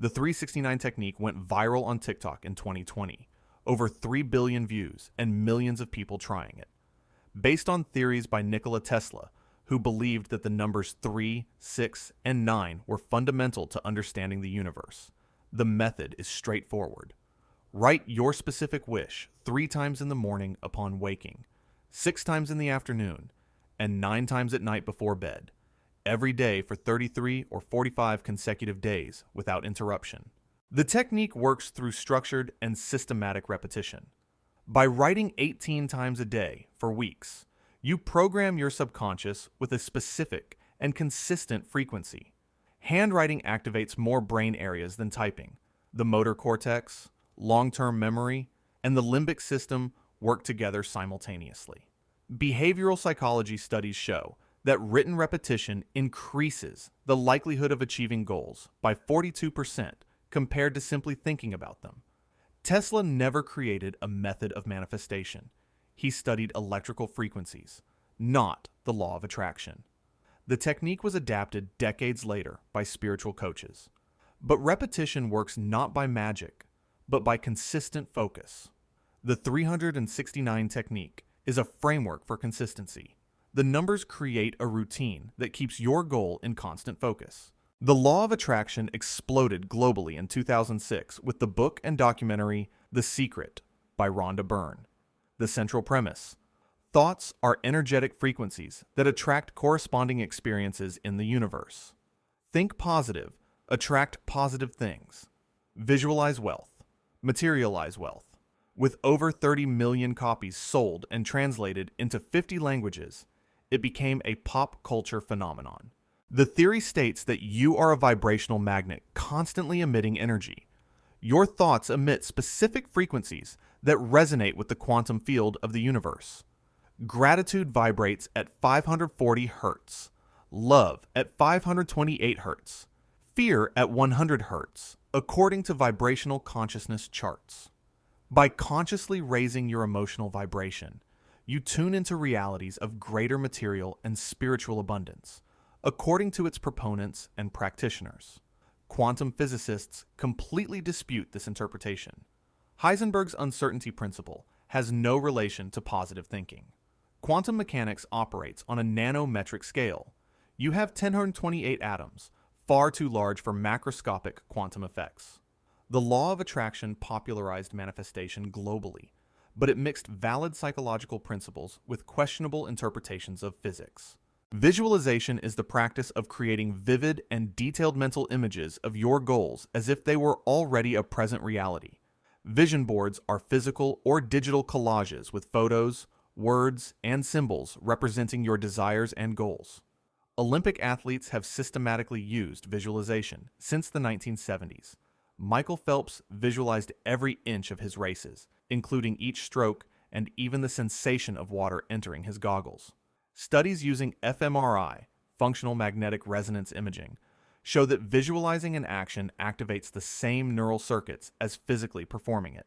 The 369 technique went viral on TikTok in 2020, over 3 billion views and millions of people trying it. Based on theories by Nikola Tesla, who believed that the numbers 3, 6, and 9 were fundamental to understanding the universe, the method is straightforward. Write your specific wish 3 times in the morning upon waking, 6 times in the afternoon, and 9 times at night before bed, every day for 33 or 45 consecutive days without interruption. The technique works through structured and systematic repetition. By writing 18 times a day for weeks, you program your subconscious with a specific and consistent frequency. Handwriting activates more brain areas than typing. The motor cortex, long-term memory, and the limbic system work together simultaneously. Behavioral psychology studies show that written repetition increases the likelihood of achieving goals by 42% compared to simply thinking about them. Tesla never created a method of manifestation. He studied electrical frequencies, not the law of attraction. The technique was adapted decades later by spiritual coaches. But repetition works not by magic, but by consistent focus. The 369 technique is a framework for consistency. The numbers create a routine that keeps your goal in constant focus. The law of attraction exploded globally in 2006 with the book and documentary The Secret by Rhonda Byrne. The central premise: thoughts are energetic frequencies that attract corresponding experiences in the universe. Think positive, attract positive things. Visualize wealth, materialize wealth. With over 30 million copies sold and translated into 50 languages, it became a pop culture phenomenon. The theory states that you are a vibrational magnet constantly emitting energy. Your thoughts emit specific frequencies that resonate with the quantum field of the universe. Gratitude vibrates at 540 Hz, love at 528 Hz, fear at 100 Hz, according to vibrational consciousness charts. By consciously raising your emotional vibration, you tune into realities of greater material and spiritual abundance, according to its proponents and practitioners. Quantum physicists completely dispute this interpretation. Heisenberg's uncertainty principle has no relation to positive thinking. Quantum mechanics operates on a nanometric scale. You have 1028 atoms, far too large for macroscopic quantum effects. The law of attraction popularized manifestation globally, but it mixed valid psychological principles with questionable interpretations of physics. Visualization is the practice of creating vivid and detailed mental images of your goals as if they were already a present reality. Vision boards are physical or digital collages with photos, words, and symbols representing your desires and goals. Olympic athletes have systematically used visualization since the 1970s. Michael Phelps visualized every inch of his races, including each stroke and even the sensation of water entering his goggles. Studies using fMRI, functional magnetic resonance imaging, show that visualizing an action activates the same neural circuits as physically performing it.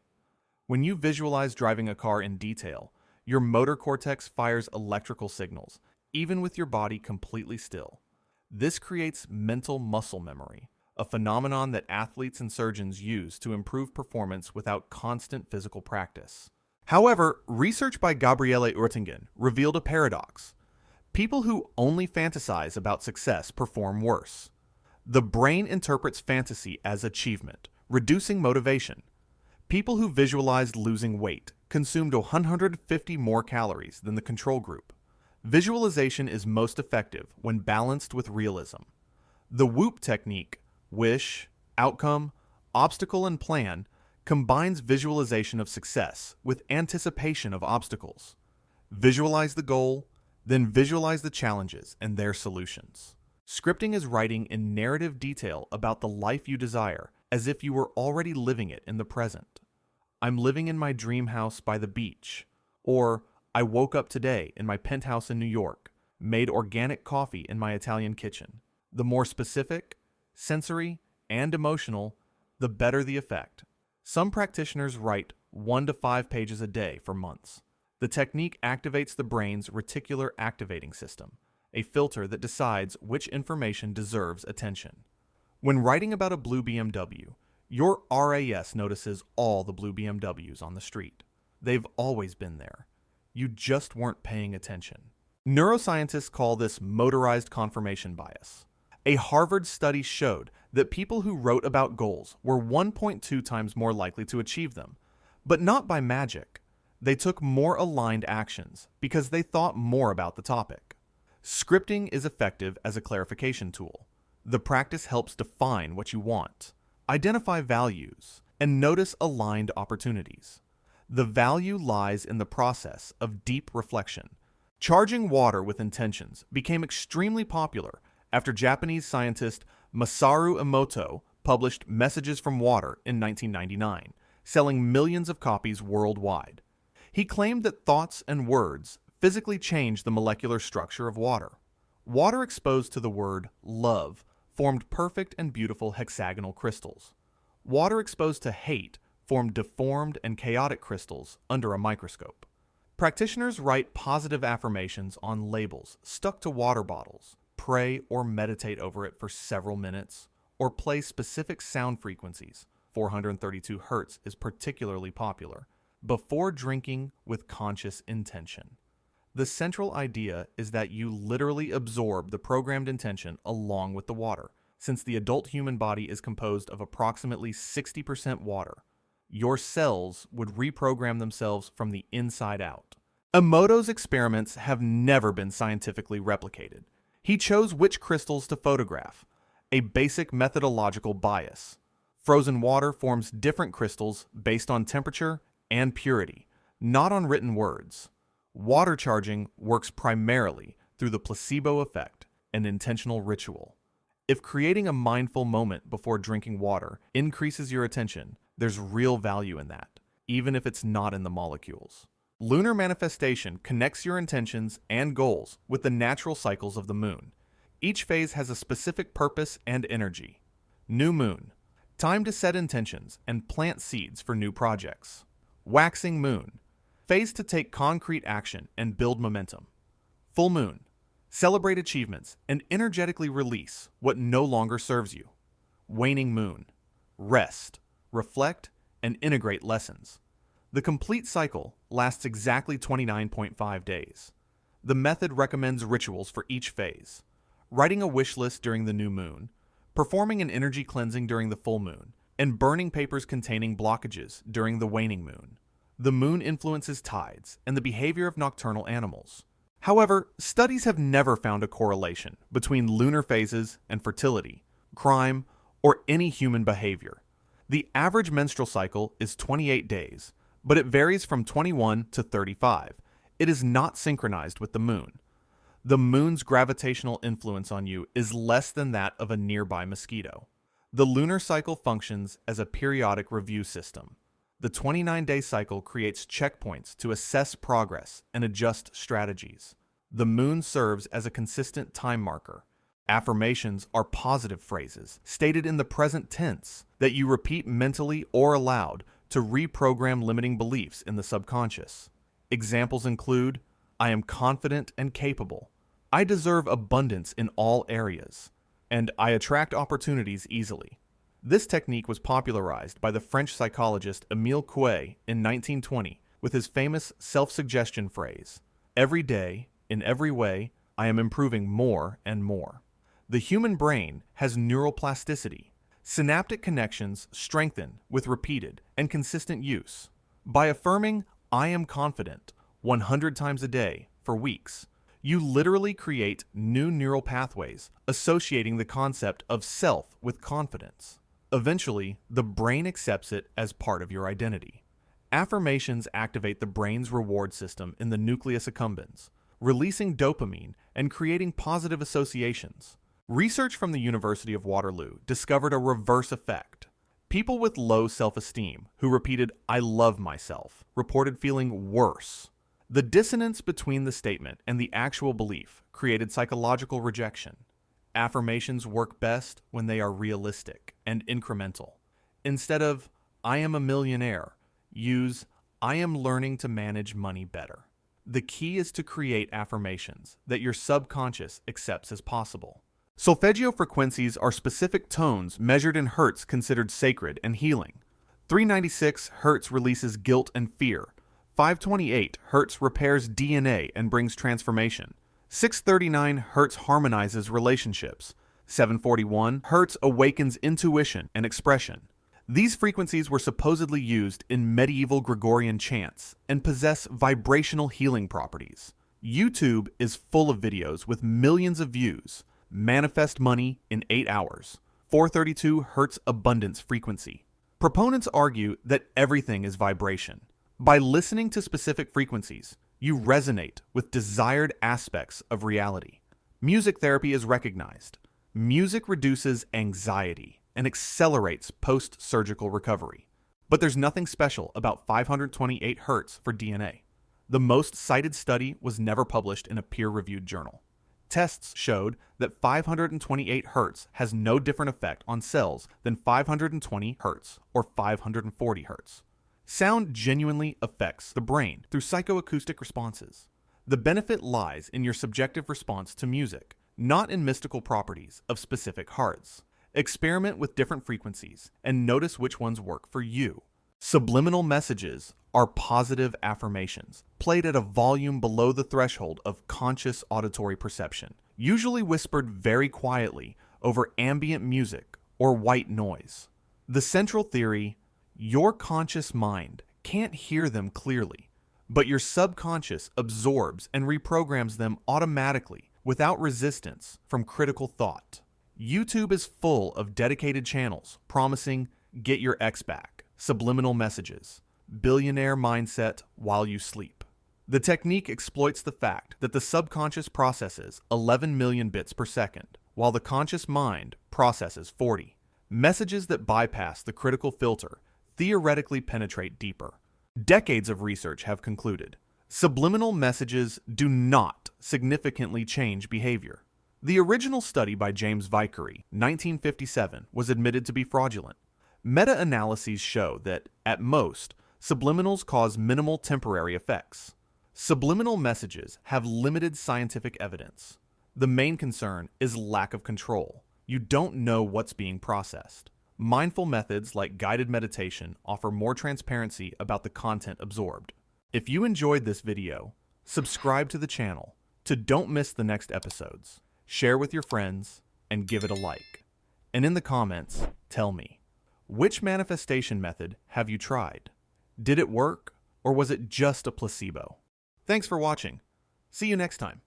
When you visualize driving a car in detail, your motor cortex fires electrical signals, even with your body completely still. This creates mental muscle memory, a phenomenon that athletes and surgeons use to improve performance without constant physical practice. However, research by Gabriele Oettingen revealed a paradox. People who only fantasize about success perform worse. The brain interprets fantasy as achievement, reducing motivation. People who visualized losing weight consumed 150 more calories than the control group. Visualization is most effective when balanced with realism. The WOOP technique, wish, outcome, obstacle, and plan, combines visualization of success with anticipation of obstacles. Visualize the goal, then visualize the challenges and their solutions. Scripting is writing in narrative detail about the life you desire as if you were already living it in the present. I'm living in my dream house by the beach, or I woke up today in my penthouse in New York, made organic coffee in my Italian kitchen. The more specific, sensory, and emotional, the better the effect. Some practitioners write 1 to 5 pages a day for months. The technique activates the brain's reticular activating system, a filter that decides which information deserves attention. When writing about a blue BMW, your RAS notices all the blue BMWs on the street. They've always been there. You just weren't paying attention. Neuroscientists call this motorized confirmation bias. A Harvard study showed that people who wrote about goals were 1.2 times more likely to achieve them, but not by magic. They took more aligned actions because they thought more about the topic. Scripting is effective as a clarification tool. The practice helps define what you want, identify values, and notice aligned opportunities. The value lies in the process of deep reflection. Charging water with intentions became extremely popular after Japanese scientist Masaru Emoto published Messages from Water in 1999, selling millions of copies worldwide. He claimed that thoughts and words physically change the molecular structure of water. Water exposed to the word love formed perfect and beautiful hexagonal crystals. Water exposed to hate formed deformed and chaotic crystals under a microscope. Practitioners write positive affirmations on labels stuck to water bottles, pray or meditate over it for several minutes, or play specific sound frequencies. 432 Hz is particularly popular, before drinking with conscious intention. The central idea is that you literally absorb the programmed intention along with the water, since the adult human body is composed of approximately 60% water. Your cells would reprogram themselves from the inside out. Emoto's experiments have never been scientifically replicated. He chose which crystals to photograph, a basic methodological bias. Frozen water forms different crystals based on temperature and purity, not on written words. Water charging works primarily through the placebo effect and intentional ritual. If creating a mindful moment before drinking water increases your attention, there's real value in that, even if it's not in the molecules. Lunar Manifestation connects your intentions and goals with the natural cycles of the moon. Each phase has a specific purpose and energy. New moon, time to set intentions and plant seeds for new projects. Waxing moon, phase to take concrete action and build momentum. Full moon, celebrate achievements and energetically release what no longer serves you. Waning moon, rest, reflect, and integrate lessons. The complete cycle lasts exactly 29.5 days. The method recommends rituals for each phase: writing a wish list during the new moon, performing an energy cleansing during the full moon, and burning papers containing blockages during the waning moon. The moon influences tides and the behavior of nocturnal animals. However, studies have never found a correlation between lunar phases and fertility, crime, or any human behavior. The average menstrual cycle is 28 days, but it varies from 21 to 35. It is not synchronized with the moon. The moon's gravitational influence on you is less than that of a nearby mosquito. The lunar cycle functions as a periodic review system. The 29-day cycle creates checkpoints to assess progress and adjust strategies. The moon serves as a consistent time marker. Affirmations are positive phrases, stated in the present tense, that you repeat mentally or aloud to reprogram limiting beliefs in the subconscious. Examples include, I am confident and capable. I deserve abundance in all areas. And I attract opportunities easily. This technique was popularized by the French psychologist Émile Coué in 1920 with his famous self-suggestion phrase, every day, in every way, I am improving more and more. The human brain has neuroplasticity. Synaptic connections strengthen with repeated and consistent use. By affirming, I am confident, 100 times a day for weeks, you literally create new neural pathways associating the concept of self with confidence. Eventually, the brain accepts it as part of your identity. Affirmations activate the brain's reward system in the nucleus accumbens, releasing dopamine and creating positive associations. Research from the University of Waterloo discovered a reverse effect. People with low self-esteem who repeated, I love myself, reported feeling worse. The dissonance between the statement and the actual belief created psychological rejection. Affirmations work best when they are realistic and incremental. Instead of, I am a millionaire, use, I am learning to manage money better. The key is to create affirmations that your subconscious accepts as possible. Solfeggio frequencies are specific tones measured in hertz considered sacred and healing. 396 Hz releases guilt and fear. 528 Hz repairs DNA and brings transformation. 639 Hz harmonizes relationships. 741 Hz awakens intuition and expression. These frequencies were supposedly used in medieval Gregorian chants and possess vibrational healing properties. YouTube is full of videos with millions of views. Manifest money in 8 hours. 432 Hz abundance frequency. Proponents argue that everything is vibration. By listening to specific frequencies, you resonate with desired aspects of reality. Music therapy is recognized. Music reduces anxiety and accelerates post-surgical recovery. But there's nothing special about 528 Hz for DNA. The most cited study was never published in a peer-reviewed journal. Tests showed that 528 Hz has no different effect on cells than 520 Hz or 540 Hz. Sound genuinely affects the brain through psychoacoustic responses. The benefit lies in your subjective response to music, not in mystical properties of specific hearts. Experiment with different frequencies and notice which ones work for you. Subliminal messages are positive affirmations, played at a volume below the threshold of conscious auditory perception, usually whispered very quietly over ambient music or white noise. The central theory: your conscious mind can't hear them clearly, but your subconscious absorbs and reprograms them automatically without resistance from critical thought. YouTube is full of dedicated channels promising "get your ex back," subliminal messages, billionaire mindset while you sleep. The technique exploits the fact that the subconscious processes 11 million bits per second, while the conscious mind processes 40. Messages that bypass the critical filter theoretically penetrate deeper. Decades of research have concluded subliminal messages do not significantly change behavior. The original study by James Vickery, 1957, was admitted to be fraudulent. Meta-analyses show that, at most, subliminals cause minimal temporary effects. Subliminal messages have limited scientific evidence. The main concern is lack of control. You don't know what's being processed. Mindful methods like guided meditation offer more transparency about the content absorbed. If you enjoyed this video, subscribe to the channel to don't miss the next episodes. Share with your friends and give it a like. And in the comments, tell me, which manifestation method have you tried? Did it work, or was it just a placebo? Thanks for watching. See you next time.